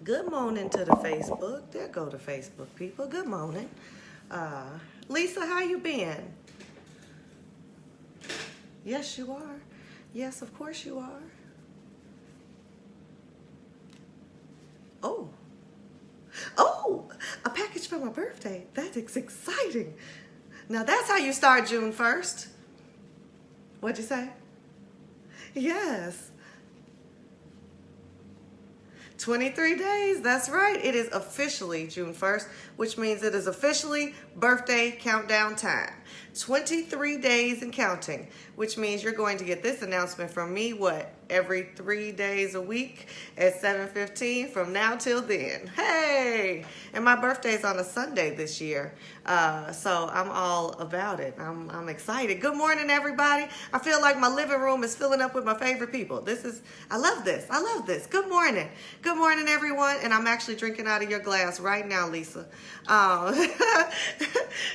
Good morning to the Facebook. There go the Facebook people. Good morning. Lisa, how you been? Yes, you are. Yes, of course you are. Oh, a package for my birthday. That is exciting. Now that's how you start June 1st. What'd you say? Yes. 23 days, that's right. It is officially June 1st, which means it is officially birthday countdown time. 23 days and counting, which means you're going to get this announcement from me, every 3 days a week at 7:15 from now till then. Hey! And my birthday's on a Sunday this year, so I'm all about it. I'm excited. Good morning, everybody. I feel like my living room is filling up with my favorite people. I love this. I love this. Good morning. Good morning, everyone. And I'm actually drinking out of your glass right now, Lisa.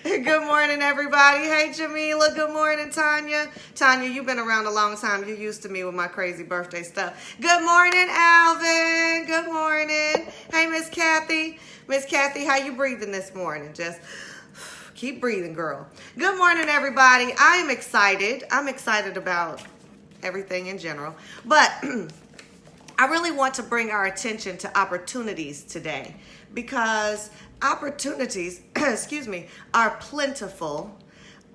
Good morning, everybody. Hey, Jamila. Good morning, Tanya. Tanya, you've been around a long time. You're used to me with my crazy birthday stuff. Good morning, Alvin. Good morning. Hey, Miss Kathy. Miss Kathy, how you breathing this morning? Just keep breathing, girl. Good morning, everybody. I am excited. I'm excited about everything in general. But I really want to bring our attention to opportunities today because opportunities, are plentiful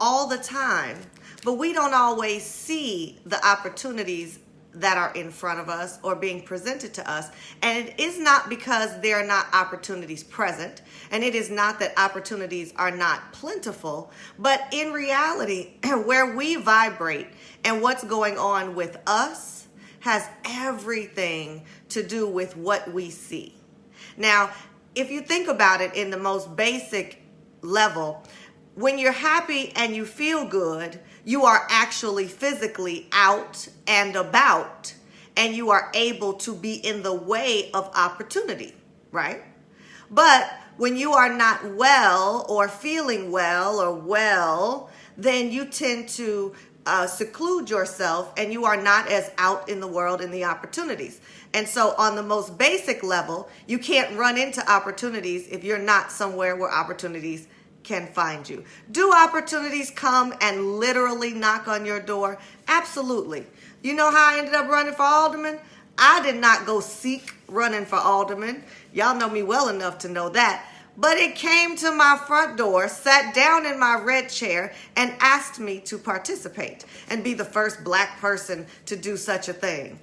all the time, but we don't always see the opportunities that are in front of us or being presented to us. And it is not because there are not opportunities present, and it is not that opportunities are not plentiful, but in reality, where we vibrate and what's going on with us has everything to do with what we see. Now, if you think about it in the most basic level, when you're happy and you feel good, you are actually physically out and about, and you are able to be in the way of opportunity, right? But when you are not well or feeling well or well, then you tend to seclude yourself and you are not as out in the world in the opportunities. And so on the most basic level, you can't run into opportunities if you're not somewhere where opportunities can find you. Do opportunities come and literally knock on your door? Absolutely. You know how I ended up running for alderman? I did not go seek running for alderman. Y'all know me well enough to know that. But it came to my front door, sat down in my red chair, and asked me to participate and be the first Black person to do such a thing.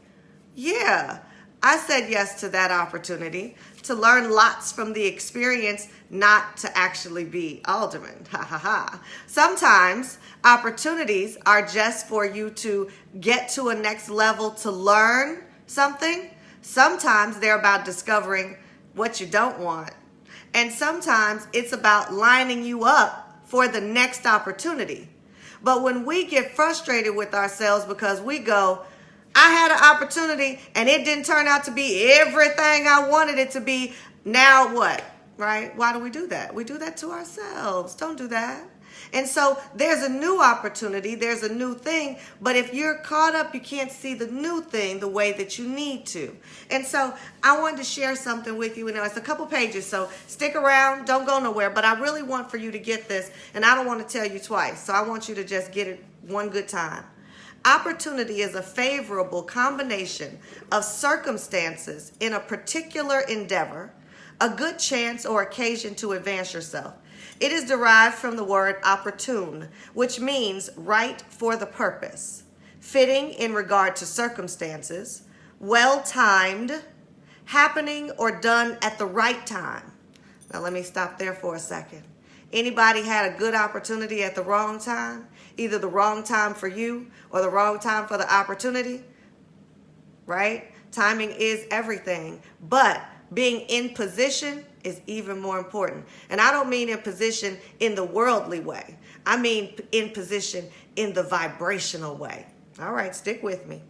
Yeah, I said yes to that opportunity to learn lots from the experience, not to actually be alderman. Ha ha ha. Sometimes opportunities are just for you to get to a next level to learn something. Sometimes they're about discovering what you don't want. And sometimes it's about lining you up for the next opportunity. But when we get frustrated with ourselves because we go, I had an opportunity and it didn't turn out to be everything I wanted it to be. Now what? Right? Why do we do that? We do that to ourselves. Don't do that. And so there's a new opportunity. There's a new thing. But if you're caught up, you can't see the new thing the way that you need to. And so I wanted to share something with you. It's a couple pages, so stick around. Don't go nowhere. But I really want for you to get this. And I don't want to tell you twice. So I want you to just get it one good time. Opportunity is a favorable combination of circumstances in a particular endeavor, a good chance or occasion to advance yourself. It is derived from the word opportune, which means right for the purpose, fitting in regard to circumstances, well-timed, happening or done at the right time. Now let me stop there for a second. Anybody had a good opportunity at the wrong time? Either the wrong time for you or the wrong time for the opportunity, right? Timing is everything, but being in position is even more important. And I don't mean in position in the worldly way. I mean in position in the vibrational way. All right, stick with me.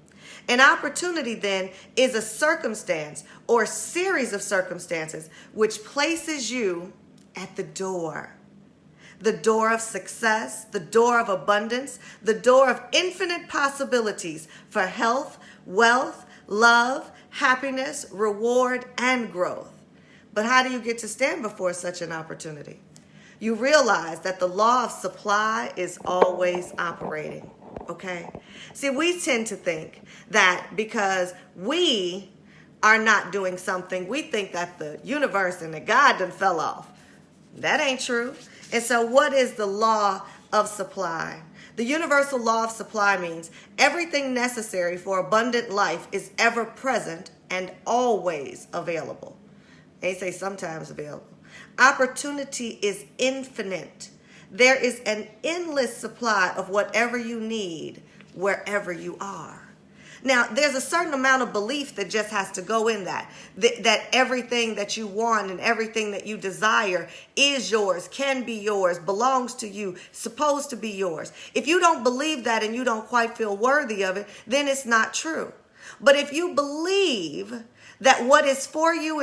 An opportunity then is a circumstance or series of circumstances which places you at the door of success, the door of abundance, the door of infinite possibilities for health, wealth, love, happiness, reward, and growth. But how do you get to stand before such an opportunity? You realize that the law of supply is always operating, okay? See, we tend to think that because we are not doing something, we think that the universe and that God done fell off. That ain't true. And so what is the law of supply? The universal law of supply means everything necessary for abundant life is ever present and always available. They say sometimes available. Opportunity is infinite. There is an endless supply of whatever you need wherever you are. Now, there's a certain amount of belief that just has to go in that everything that you want and everything that you desire is yours, can be yours, belongs to you, supposed to be yours. If you don't believe that and you don't quite feel worthy of it, then it's not true. But if you believe that what is for you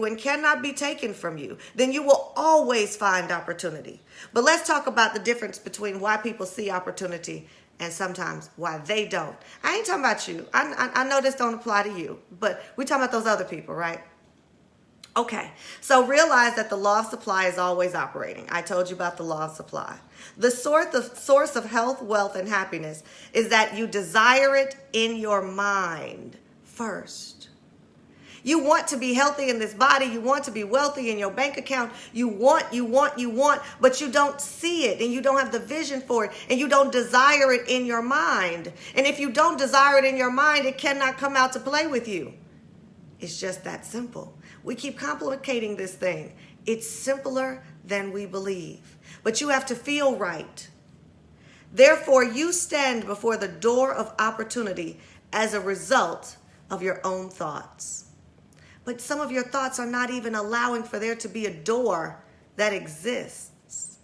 and cannot be taken from you, then you will always find opportunity. But let's talk about the difference between why people see opportunity and sometimes why they don't. I ain't talking about you. I know this don't apply to you, but we're talking about those other people, right? Okay, so realize that the law of supply is always operating. I told you about the law of supply. The source of health, wealth, and happiness is that you desire it in your mind first. You want to be healthy in this body. You want to be wealthy in your bank account. You want, but you don't see it and you don't have the vision for it and you don't desire it in your mind. And if you don't desire it in your mind, it cannot come out to play with you. It's just that simple. We keep complicating this thing. It's simpler than we believe. But you have to feel right. Therefore, you stand before the door of opportunity as a result of your own thoughts. But some of your thoughts are not even allowing for there to be a door that exists.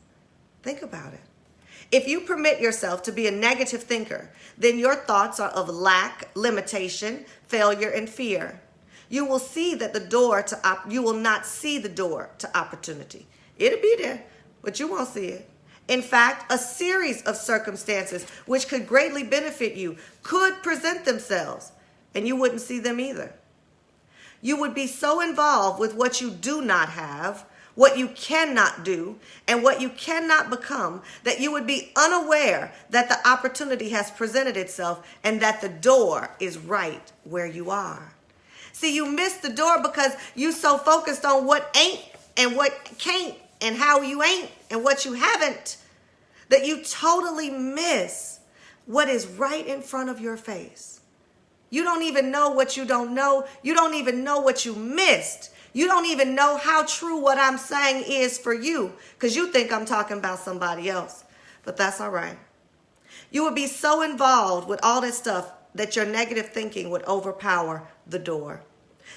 Think about it. If you permit yourself to be a negative thinker, then your thoughts are of lack, limitation, failure, and fear. You will see that you will not see the door to opportunity. It'll be there, but you won't see it. In fact, a series of circumstances which could greatly benefit you could present themselves, and you wouldn't see them either. You would be so involved with what you do not have, what you cannot do, and what you cannot become that you would be unaware that the opportunity has presented itself and that the door is right where you are. See, you miss the door because you so focused on what ain't and what can't and how you ain't and what you haven't that you totally miss what is right in front of your face. You don't even know what you don't know. You don't even know what you missed. You don't even know how true what I'm saying is for you because you think I'm talking about somebody else. But that's all right. You would be so involved with all this stuff that your negative thinking would overpower the door.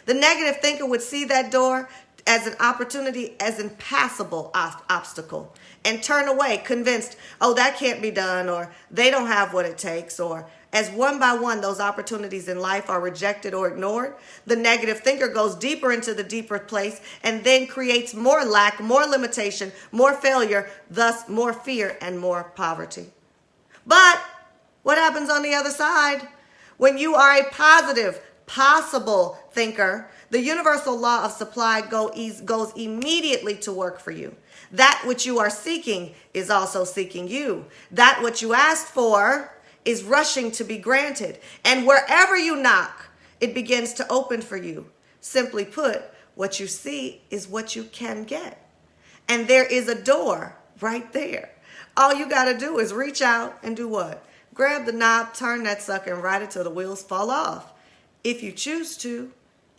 The negative thinker would see that door as an opportunity, as an impassable obstacle, and turn away convinced, oh, that can't be done, or they don't have what it takes, or as one by one those opportunities in life are rejected or ignored, the negative thinker goes deeper into the deeper place and then creates more lack, more limitation, more failure, thus more fear and more poverty. But what happens on the other side? When you are a positive, possible thinker, the universal law of supply goes immediately to work for you. That which you are seeking is also seeking you. That which you asked for is rushing to be granted. And wherever you knock, it begins to open for you. Simply put, what you see is what you can get. And there is a door right there. All you got to do is reach out and do what? Grab the knob, turn that sucker, and ride it till the wheels fall off. If you choose to,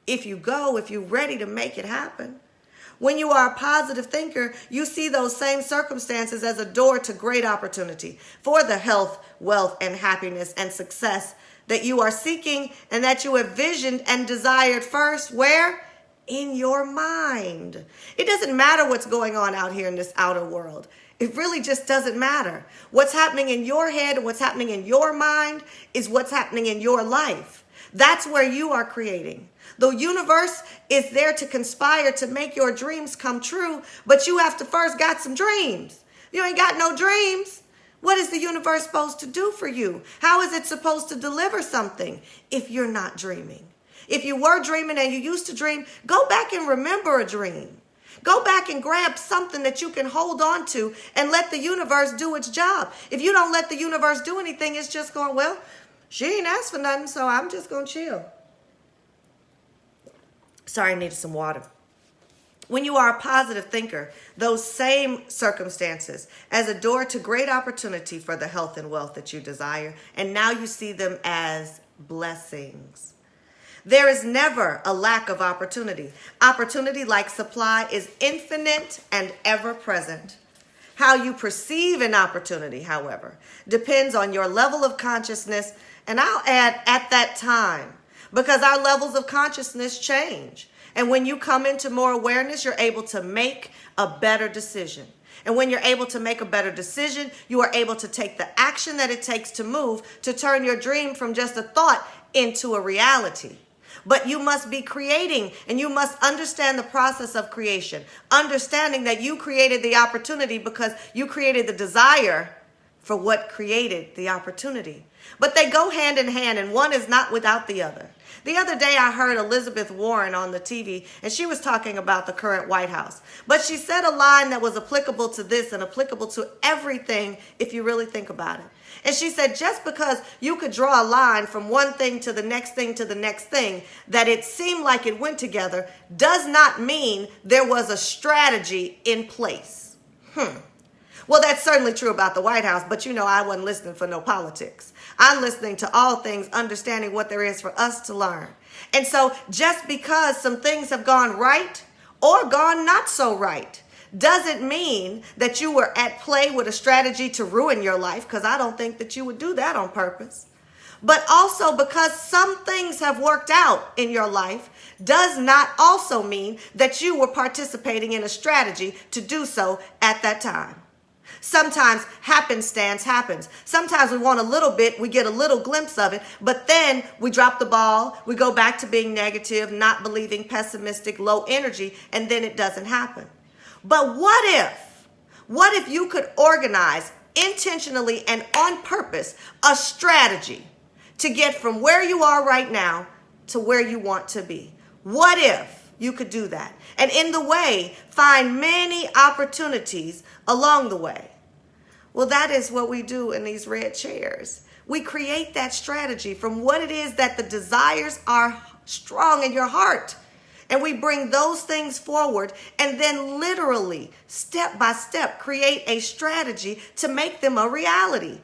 if you're ready to make it happen. When you are a positive thinker, you see those same circumstances as a door to great opportunity for the health, wealth, and happiness and success that you are seeking and that you have visioned and desired first. Where? In your mind. It doesn't matter what's going on out here in this outer world. It really just doesn't matter. What's happening in your head and what's happening in your mind is what's happening in your life. That's where you are creating. The universe is there to conspire to make your dreams come true, but you have to first got some dreams. You ain't got no dreams. What is the universe supposed to do for you? How is it supposed to deliver something if you're not dreaming? If you were dreaming and you used to dream, go back and remember a dream. Go back and grab something that you can hold on to and let the universe do its job. If you don't let the universe do anything, it's just going, well, she ain't asked for nothing, so I'm just going to chill. Sorry, I needed some water. When you are a positive thinker, those same circumstances as a door to great opportunity for the health and wealth that you desire, and now you see them as blessings. There is never a lack of opportunity. Opportunity, like supply, is infinite and ever present. How you perceive an opportunity, however, depends on your level of consciousness, and I'll add at that time, because our levels of consciousness change. And when you come into more awareness, you're able to make a better decision. And when you're able to make a better decision, you are able to take the action that it takes to move to turn your dream from just a thought into a reality. But you must be creating, and you must understand the process of creation, understanding that you created the opportunity because you created the desire for what created the opportunity. But they go hand in hand, and one is not without the other. The other day I heard Elizabeth Warren on the TV, and she was talking about the current White House. But she said a line that was applicable to this and applicable to everything if you really think about it. And she said, just because you could draw a line from one thing to the next thing to the next thing, that it seemed like it went together, does not mean there was a strategy in place. Well, that's certainly true about the White House, but you know I wasn't listening for no politics. I'm listening to all things, understanding what there is for us to learn. And so just because some things have gone right or gone not so right, doesn't mean that you were at play with a strategy to ruin your life, because I don't think that you would do that on purpose. But also because some things have worked out in your life does not also mean that you were participating in a strategy to do so at that time. Sometimes happenstance happens. Sometimes we want a little bit, we get a little glimpse of it, but then we drop the ball, we go back to being negative, not believing, pessimistic, low energy, and then it doesn't happen. But what if you could organize intentionally and on purpose a strategy to get from where you are right now to where you want to be? What if you could do that? And in the way, find many opportunities along the way. Well, that is what we do in these red chairs. We create that strategy from what it is that the desires are strong in your heart. And we bring those things forward and then literally, step by step, create a strategy to make them a reality.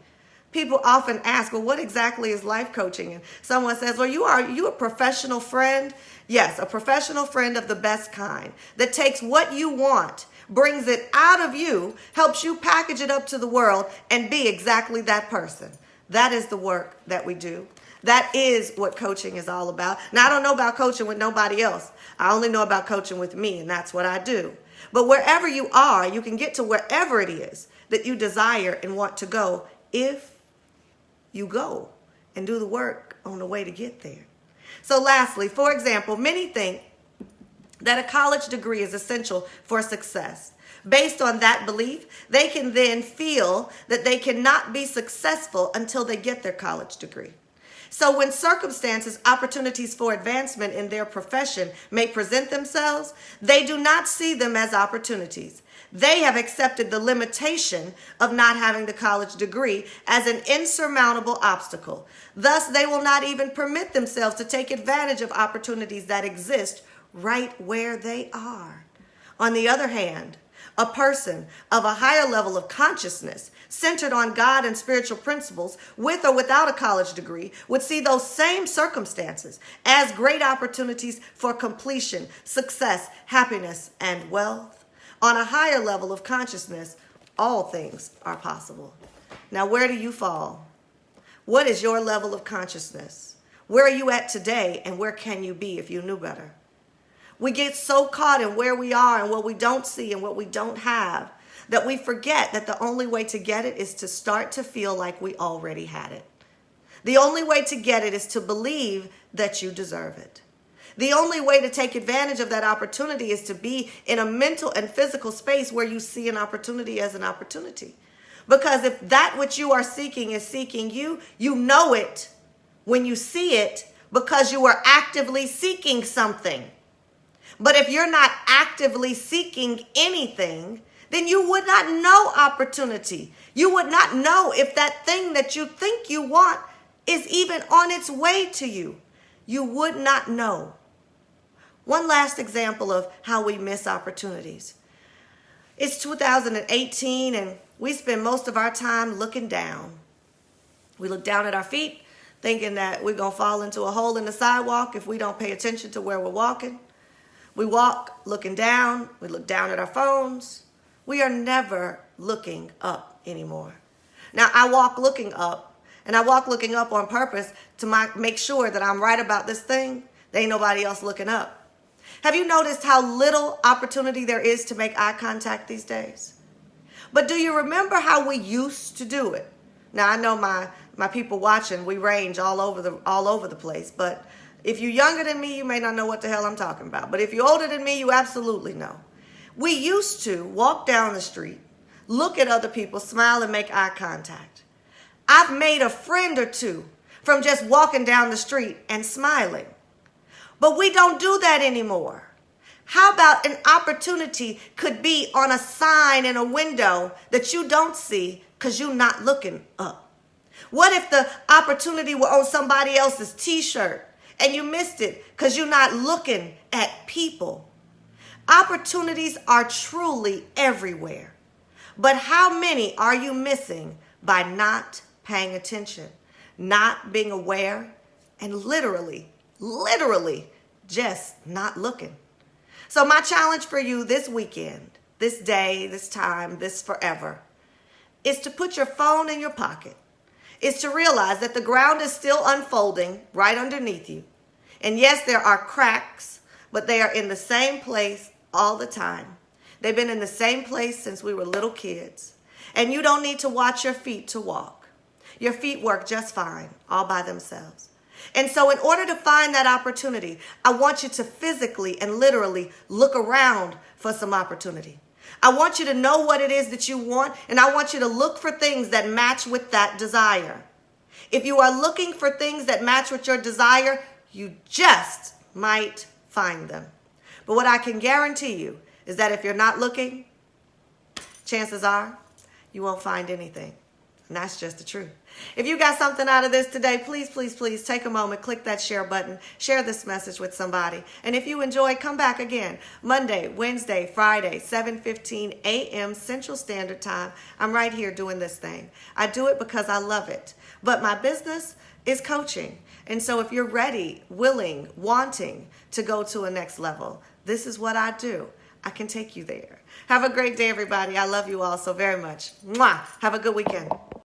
People often ask, well, what exactly is life coaching? And someone says, well, are you a professional friend? Yes, a professional friend of the best kind that takes what you want, brings it out of you, helps you package it up to the world and be exactly that person. That is the work that we do. That is what coaching is all about. Now, I don't know about coaching with nobody else. I only know about coaching with me, and that's what I do. But wherever you are, you can get to wherever it is that you desire and want to go if you go and do the work on the way to get there. So lastly, for example, many think that a college degree is essential for success. Based on that belief, they can then feel that they cannot be successful until they get their college degree. So when circumstances, opportunities for advancement in their profession may present themselves, they do not see them as opportunities. They have accepted the limitation of not having the college degree as an insurmountable obstacle. Thus, they will not even permit themselves to take advantage of opportunities that exist right where they are. On the other hand, a person of a higher level of consciousness, centered on God and spiritual principles, with or without a college degree, would see those same circumstances as great opportunities for completion, success, happiness, and wealth. On a higher level of consciousness, all things are possible. Now, where do you fall? What is your level of consciousness? Where are you at today, and where can you be if you knew better? We get so caught in where we are and what we don't see and what we don't have that we forget that the only way to get it is to start to feel like we already had it. The only way to get it is to believe that you deserve it. The only way to take advantage of that opportunity is to be in a mental and physical space where you see an opportunity as an opportunity. Because if that which you are seeking is seeking you, you know it when you see it because you are actively seeking something. But if you're not actively seeking anything, then you would not know opportunity. You would not know if that thing that you think you want is even on its way to you. You would not know. One last example of how we miss opportunities. It's 2018 and we spend most of our time looking down. We look down at our feet thinking that we're going to fall into a hole in the sidewalk if we don't pay attention to where we're walking. We walk looking down. We look down at our phones. We are never looking up anymore. Now, I walk looking up, and I walk looking up on purpose to make sure that I'm right about this thing. There ain't nobody else looking up. Have you noticed how little opportunity there is to make eye contact these days? But do you remember how we used to do it? Now, I know my people watching, we range all over the place, but if you're younger than me, you may not know what the hell I'm talking about. But if you're older than me, you absolutely know. We used to walk down the street, look at other people, smile, and make eye contact. I've made a friend or two from just walking down the street and smiling. But we don't do that anymore. How about an opportunity could be on a sign in a window that you don't see because you're not looking up? What if the opportunity were on somebody else's t-shirt and you missed it because you're not looking at people? Opportunities are truly everywhere. But how many are you missing by not paying attention, not being aware, and literally just not looking? So my challenge for you this weekend, this day, this time, this forever, is to put your phone in your pocket, is to realize that the ground is still unfolding right underneath you. And yes, there are cracks, but they are in the same place all the time. They've been in the same place since we were little kids. And you don't need to watch your feet to walk. Your feet work just fine, all by themselves. And so in order to find that opportunity, I want you to physically and literally look around for some opportunity. I want you to know what it is that you want, and I want you to look for things that match with that desire. If you are looking for things that match with your desire, you just might find them. But what I can guarantee you is that if you're not looking, chances are you won't find anything. And that's just the truth. If you got something out of this today, please, please, please take a moment, click that share button, share this message with somebody. And if you enjoy, come back again. Monday, Wednesday, Friday, 7:15 a.m. Central Standard Time. I'm right here doing this thing. I do it because I love it. But my business is coaching. And so if you're ready, willing, wanting to go to a next level, this is what I do. I can take you there. Have a great day, everybody. I love you all so very much. Mwah. Have a good weekend.